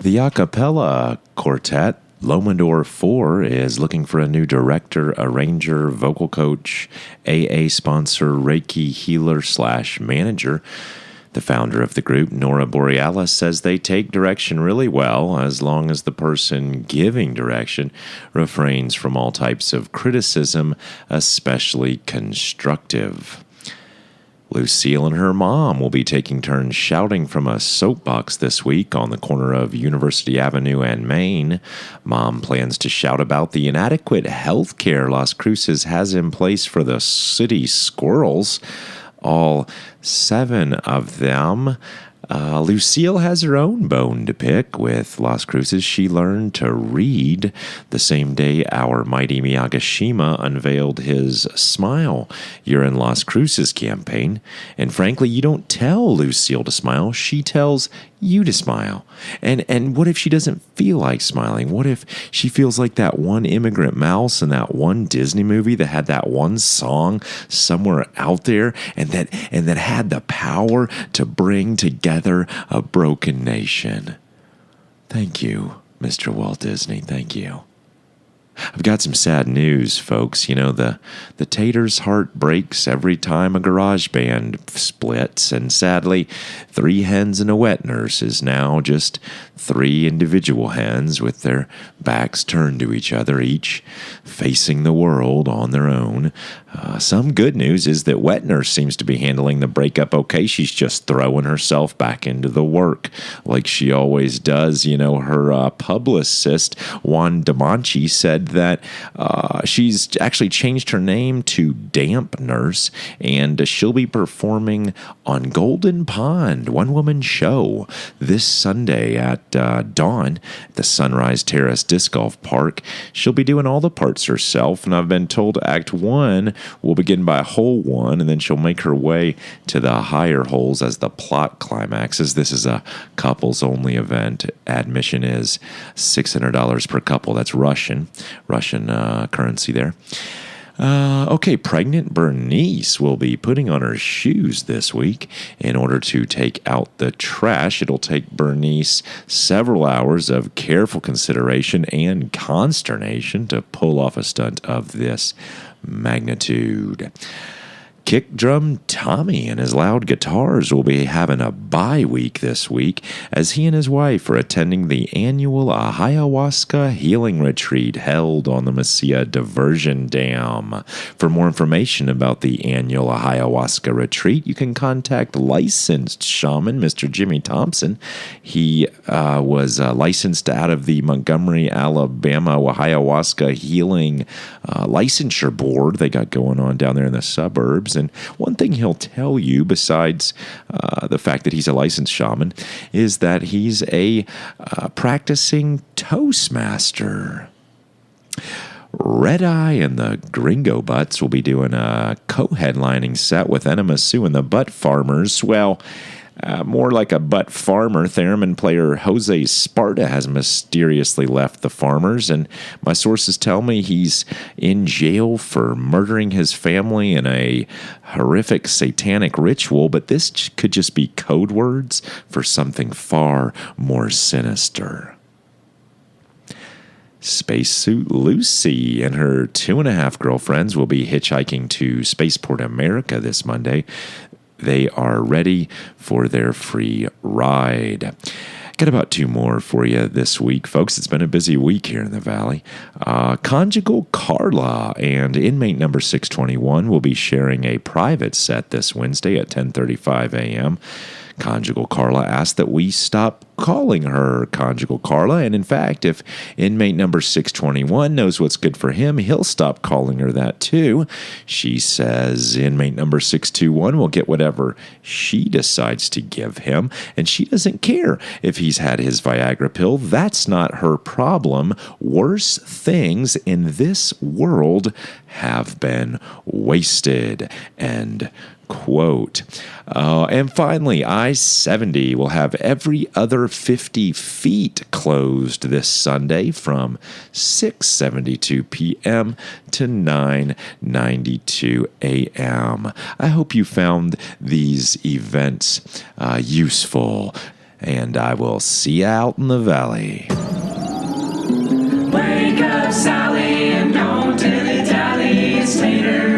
The a cappella quartet Lomondor 4 is looking for a new director, arranger, vocal coach, AA sponsor, Reiki healer / manager. The founder of the group, Nora Borealis, says they take direction really well as long as the person giving direction refrains from all types of criticism, especially constructive. Lucille and her mom will be taking turns shouting from a soapbox this week on the corner of University Avenue and Main. Mom plans to shout about the inadequate health care Las Cruces has in place for the city squirrels. All 7 of them. Lucille has her own bone to pick with Las Cruces. She learned to read the same day our mighty Miyagishima unveiled his Smile You're in Las Cruces campaign. And frankly, you don't tell Lucille to smile. She tells you to smile. And what if she doesn't feel like smiling? What if she feels like that one immigrant mouse in that one Disney movie that had that one song somewhere out there and that had the power to bring together a broken nation? Thank you, Mr. Walt Disney. Thank you. I've got some sad news, folks. You know, the Tater's heart breaks every time a garage band splits, and sadly, 3 hens and a wet nurse is now just 3 individual hens with their backs turned to each other, each facing the world on their own. Some good news is that Wet Nurse seems to be handling the breakup okay. She's just throwing herself back into the work like she always does. You know, her publicist, Juan DeMonchi, said that she's actually changed her name to Damp Nurse, and she'll be performing on Golden Pond, one-woman show, this Sunday at dawn at the Sunrise Terrace Disc Golf Park. She'll be doing all the parts herself, and I've been told Act 1 will begin by hole 1, and then she'll make her way to the higher holes as the plot climaxes. This is a couples-only event. Admission is $600 per couple. That's Russian currency there. Okay, pregnant Bernice will be putting on her shoes this week in order to take out the trash. It'll take Bernice several hours of careful consideration and consternation to pull off a stunt of this magnitude. Kick drum Tommy and his loud guitars will be having a bye week this week as he and his wife are attending the annual ayahuasca healing retreat held on the Mesilla Diversion Dam. For more information about the annual ayahuasca retreat, you can contact licensed shaman Mr. Jimmy Thompson. He was licensed out of the Montgomery, Alabama ayahuasca healing licensure board they got going on down there in the suburbs. And one thing he'll tell you, besides the fact that he's a licensed shaman, is that he's a practicing Toastmaster. Red Eye and the Gringo Butts will be doing a co-headlining set with Enema Sue and the Butt Farmers. Well, more like a butt farmer. Theremin player Jose Sparta has mysteriously left the Farmers, and my sources tell me he's in jail for murdering his family in a horrific satanic ritual, but this could just be code words for something far more sinister. Spacesuit Lucy and her 2.5 girlfriends will be hitchhiking to Spaceport America this Monday. They are ready for their free ride. Got about 2 more for you this week, folks. It's been a busy week here in the Valley. Conjugal Carla and inmate number 621 will be sharing a private set this Wednesday at 10:35 a.m. Conjugal Carla asked that we stop calling her Conjugal Carla, and in fact, if inmate number 621 knows what's good for him, he'll stop calling her that too. She says inmate number 621 will get whatever she decides to give him, and she doesn't care if he's had his Viagra pill. That's not her problem. Worse things in this world have been wasted. And quote. And finally, I-70 will have every other 50 feet closed this Sunday from 6:72 p.m. to 9:92 a.m. I hope you found these events useful. And I will see you out in the valley. Wake up, Sally, and don't dilly-dally. It's Tater.